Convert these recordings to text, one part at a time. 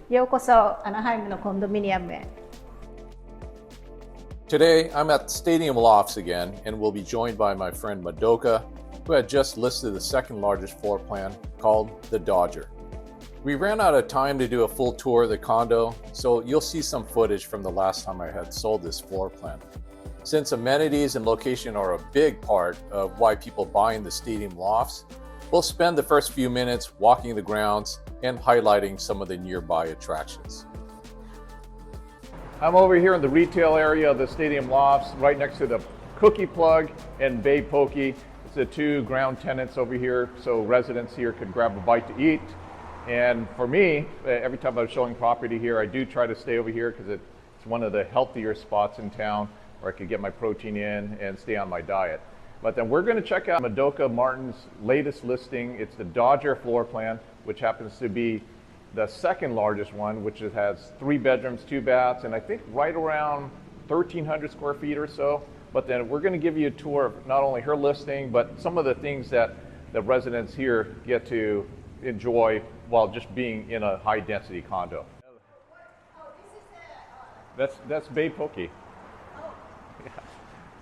ようこそアナハイムのコンドミニアムへ。Today, I'm at Stadium Lofts again, and we'll be joined by my friend Madoka, who had just listed the second largest floor plan called the Dodger. We ran out of time to do a full tour of the condo, so you'll see some footage from the last time I had sold this floor plan. Since amenities and location are a big part of why people buy in the Stadium Lofts, we'll spend the first few minutes walking the grounds and highlighting some of the nearby attractions. I'm over here in the retail area of the Stadium Lofts, right next to the Cookie Plug and Bay Pokey. It's the two ground tenants over here, so residents here could grab a bite to eat. And for me, every time I'm showing property here, I do try to stay over here because it's one of the healthier spots in town where I could get my protein in and stay on my diet. But then we're going to check out Madoka Martin's latest listing. It's the Dodger floor plan, which happens to be the second largest one, which has 3 bedrooms, 2 baths, and I think right around 1,300 square feet or so. But then we're going to give you a tour of not only her listing, but some of the things that the residents here get to enjoy while just being in a high density condo. That's Bay Pokey. Yeah.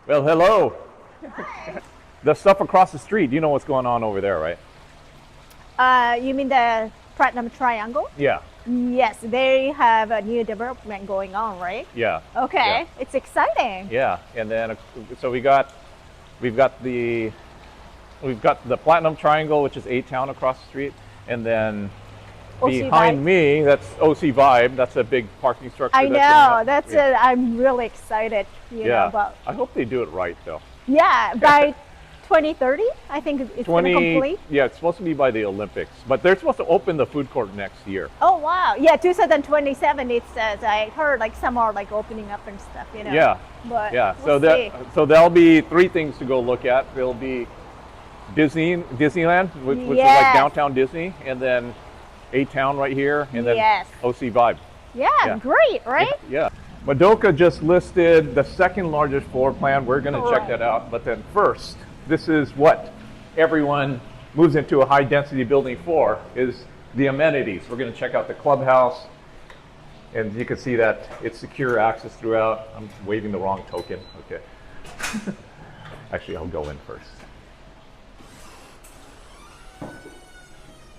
Well, hello. The stuff across the street, you know what's going on over there, right? You mean the Platinum Triangle? Yeah. Yes, they have a new development going on, right? Yeah. Okay, Yeah. it's exciting. Yeah, and then so we've got the Platinum Triangle, which is A-Town across the street, and then OC behind Vibe. me, that's OC Vibe. That's a big parking structure. I that's know, in that's yeah. it. I'm really excited, you know, about. I hope they do it right, though. Yeah, by 2030, I think it's going to complete. Yeah, it's supposed to be by the Olympics, but they're supposed to open the food court next year. Oh wow, yeah, 2027 it says. I heard like some are like opening up and stuff, you know. Yeah, But yeah. we'll see. So there'll be 3 things to go look at. There'll be Disneyland, which is like Yes. downtown Disney, and then A-Town right here, and then Yes. OC Vibe. Yeah, great, right? Yeah. Madoka just listed the second largest floor plan. We're going to check Correct. that out. But then first, this is what everyone moves into a high density building for, is the amenities. We're going to check out the clubhouse. And you can see that it's secure access throughout. I'm waving the wrong token. Okay. Actually, I'll go in first.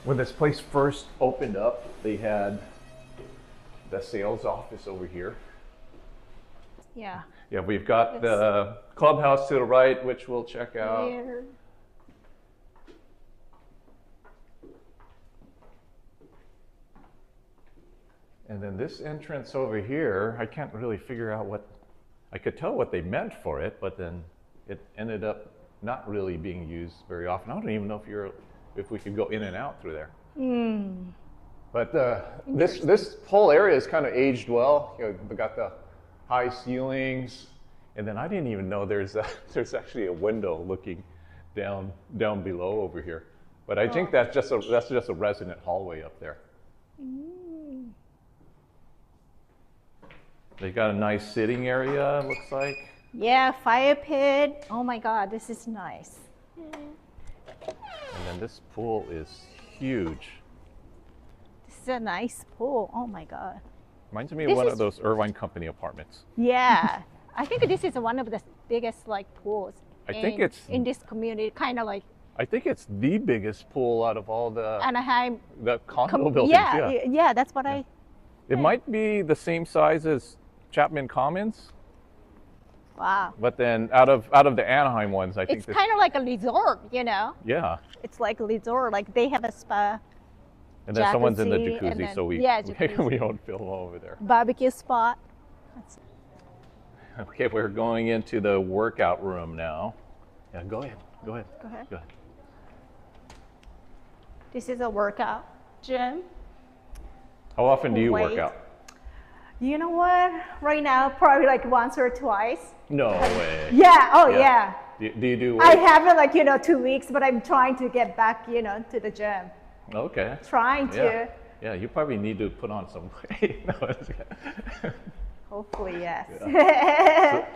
When this place first opened up, they had the sales office over here. Yeah. Yeah, we've got the clubhouse to the right, which we'll check out. Here. And then this entrance over here, I can't really figure out I could tell what they meant for it, but then it ended up not really being used very often. I don't even know if we could go in and out through there. But this whole area is kind of aged well. You know, we got the high ceilings, and then I didn't even know there's actually a window looking down below over here. But I think that's just a resident hallway up there. They got a nice sitting area, it looks like. Yeah, fire pit. Oh my God, this is nice. And then this pool is huge. This is a nice pool. Oh my God. Reminds me of This one is- of those Irvine Company apartments. Yeah, I think this is one of the biggest like pools. I think it's- in this community, kind of like I think it's the biggest pool out of all the Anaheim. condo buildings. Yeah, that's what I. It might be the same size as Chapman Commons, Wow. but then out of the Anaheim ones, I think It's this. kind of like a resort, you know. Yeah, It's like a resort. Like they have a spa, and then someone's in the jacuzzi, and jacuzzi, then- so we yeah, jacuzzi. we don't film over there. barbecue spot. Okay, we're going into the workout room now. Yeah, go ahead. Go ahead. Go ahead. This is a workout gym. How often do you work Wait. out? You know what? Right now, probably like once or twice. No way. Yeah. Oh Yeah. yeah. Do you do? I weights? haven't like 2 weeks, but I'm trying to get back to the gym. Okay. Trying to. Yeah. Yeah, you probably need to put on some weight. No, it's okay. Hopefully, yes.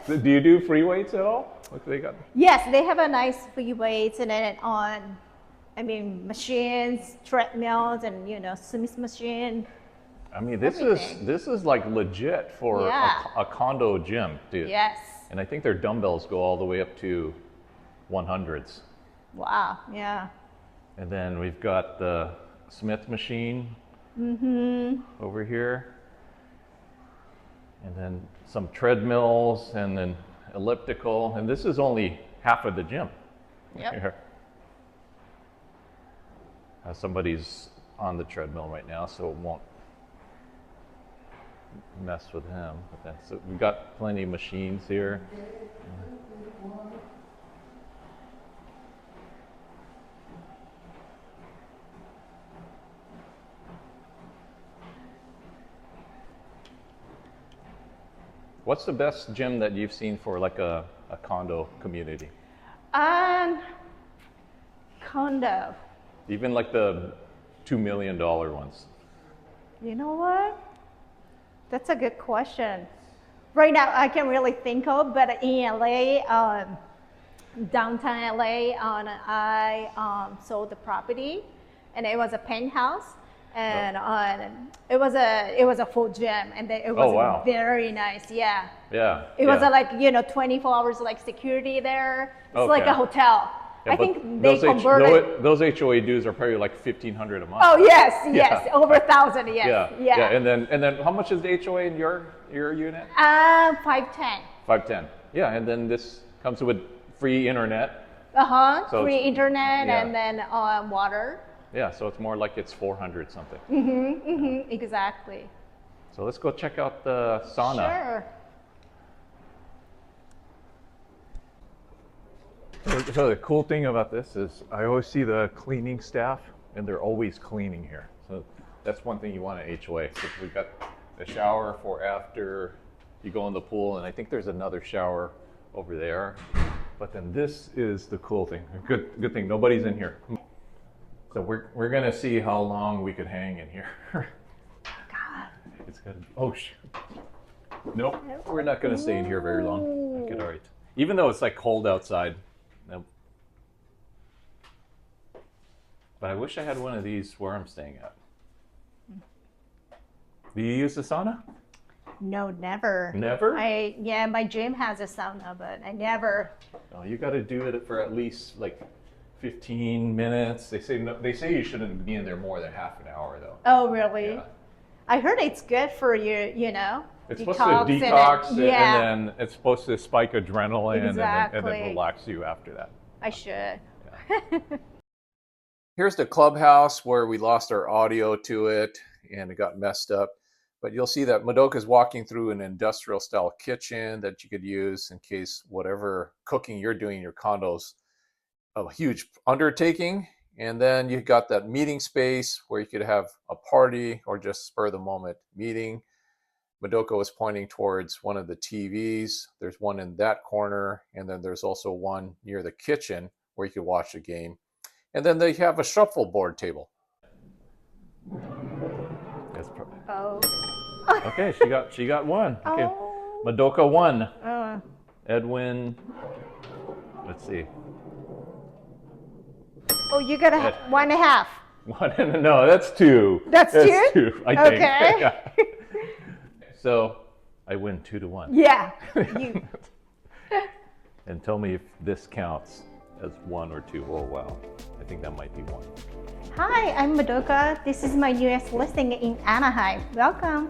So do you do free weights at all? What they got? Yes, they have a nice free weights and then machines, treadmills, and Smith machine, I mean, this Everything. is like legit for Yeah. a condo gym, dude. Yes. And I think their dumbbells go all the way up to 100s. Wow. Yeah. And then we've got the Smith machine over here. And then some treadmills and then elliptical. And this is only half of the gym. Yep. Here. Somebody's on the treadmill right now, so it won't mess with him. But that's, we've got plenty of machines here. What's the best gym that you've seen for like a condo community? Condo. Even like the $2 million ones. You know what? That's a good question. Right now, I can't really think of, but in LA, downtown LA, I sold the property, and it was a penthouse, and it was a full gym, and it was wow. very nice. Yeah. Yeah. It was yeah. like 24 hours like security there. It's like Okay. a hotel. Yeah, I but think they converted. those HOA dues are probably like $1,500 a month. Oh yes, Yeah. yes, over 1,000. Yes. Yeah. And then how much is the HOA in your unit? 510. 510. Yeah, and then this comes with free internet. So Free it's- internet yeah. and then water. Yeah, so it's more like it's 400 something. Exactly. So let's go check out the sauna. Sure. So the cool thing about this is I always see the cleaning staff and they're always cleaning here. So that's one thing you want at HOA. So we've got the shower for after you go in the pool, and I think there's another shower over there. But then this is the cool thing. Good thing nobody's in here. So we're gonna see how long we could hang in here. God. It's gonna oh shoot. Nope. We're not gonna stay in here very long. Okay, all right. Even though it's like cold outside. Nope. But I wish I had one of these where I'm staying at. Do you use the sauna? No, never. Never? My gym has a sauna, but I never. Oh, you got to do it for at least like 15 minutes. They say you shouldn't be in there more than half an hour though. Oh, really? Yeah. I heard it's good for you. You know. It's supposed to detox, and then it's supposed to spike adrenaline, and then relax you after that. I should. Yeah. Here's the clubhouse where we lost our audio to it and it got messed up. But you'll see that Madoka's walking through an industrial style kitchen that you could use in case whatever cooking you're doing in your condo's a huge undertaking. And then you've got that meeting space where you could have a party or just spur of the moment meeting. Madoka was pointing towards one of the TVs. There's one in that corner, and then there's also one near the kitchen where you could watch the game. And then they have a shuffleboard table. That's perfect. Oh. Okay, she got one. Okay, Oh. Madoka won. Oh. Edwin. Let's see. Oh, you got a 1.5. One. No, that's two. That's two? Two. I think. Okay. Yeah. So I win 2-1. Yeah. You. And tell me if this counts as 1 or 2. Oh wow, I think that might be 1. Hi, I'm Madoka. This is my newest listing in Anaheim. Welcome.